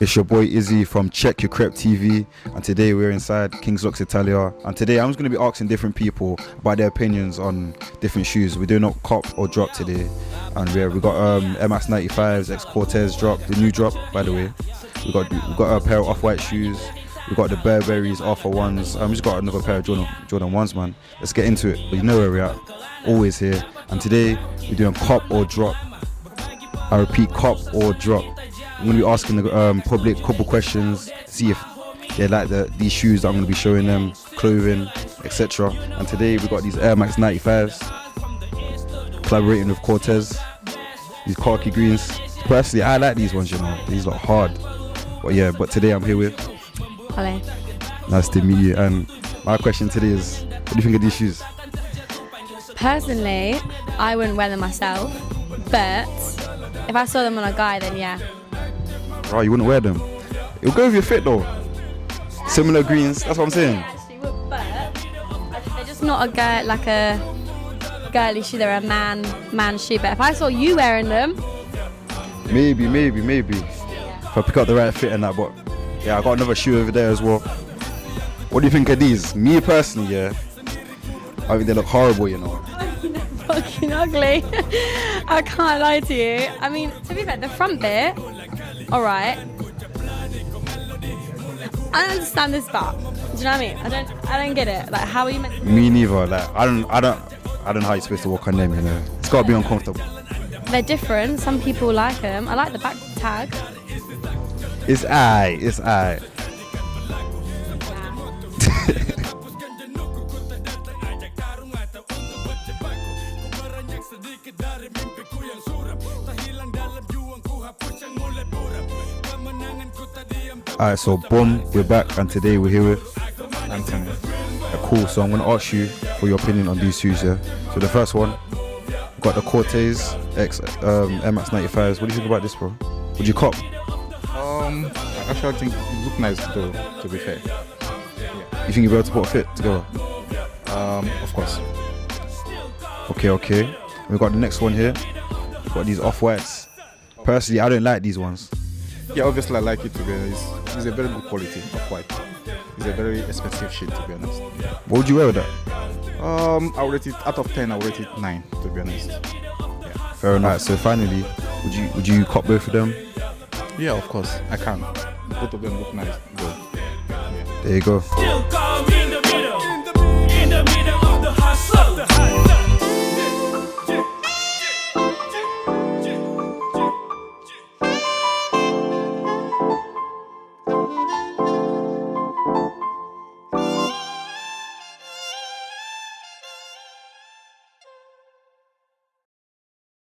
It's your boy Izzy from Check Your Crep TV, and today we're inside King's Locks Italia, and today I'm just going to be asking different people about their opinions on different shoes. We're doing a cop or drop today, and we got MX 95s, X Cortez drop, the new drop by the way. We got a pair of off-white shoes. We got the Burberry's Alpha ones. We just got another pair of Jordan ones, man. Let's get into it. But you know where we're at, always here. And today we're doing cop or drop. I repeat, cop or drop. I'm going to be asking the public a couple questions, see if they like these shoes that I'm going to be showing them, clothing, etc. And today we got these Air Max 95s, collaborating with Cortez, these khaki greens. Personally, I like these ones, you know, these look hard. But yeah, but today I'm here with... Hello. Nice to meet you. And my question today is, what do you think of these shoes? Personally, I wouldn't wear them myself, but if I saw them on a guy, then yeah. Oh, you wouldn't wear them? It'll go with your fit though. Similar greens, that's what I'm saying. Actually would, but they're just not a girly shoe. They're a man shoe. But if I saw you wearing them, maybe. If I pick up the right fit and that, but yeah, I got another shoe over there as well. What do you think of these? Me personally, yeah, I think they look horrible, you know. they're fucking ugly. I can't lie to you. I mean, to be fair, the front bit, alright. I don't understand this part. Do you know what I mean? I don't get it. Like, how are you meant to... Me neither. Like, I don't know how you're supposed to walk on them, you know. It's gotta be uncomfortable. They're different. Some people like them. I like the back tag. It's aight. Alright, so boom, we're back, and today we're here with Anthony. Cool, so I'm going to ask you for your opinion on these shoes, yeah? So the first one, got the Cortez X MX 95s. What do you think about this, bro? Would you cop? Actually, I think it look nice to be fair. Yeah. You think you'll be able to put a fit together? Of course. Okay. We got the next one here. Got these off-whites. Personally, I don't like these ones. Yeah, obviously I like it to be honest. It's a very good quality of white. It's a very expensive shit to be honest. What would you wear with that? I would rate it out of 10. I would rate it 9 to be honest. Yeah. Fair enough. So finally, would you cop both of them? Yeah, of course I can. Both of them look nice. Good. Yeah. There you go.